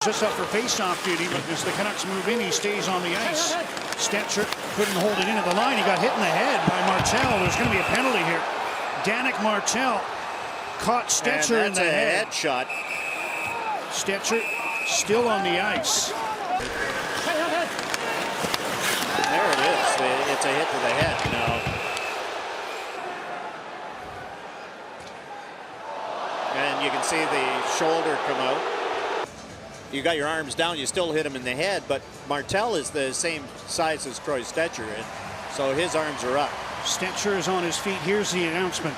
Just up for face-off duty, but as the Canucks move in, he stays on the ice. Stecher couldn't hold it in at the line. He got hit in the head by Martel. There's going to be a penalty here. Danick Martel caught Stecher in the head. Head shot. Stecher still on the ice. There it is. It's a hit to the head now. And you can see the shoulder come out. You got your arms down, you still hit him in the head, but Martel is the same size as Troy Stecher, and so his arms are up. Stecher is on his feet. Here's the announcement.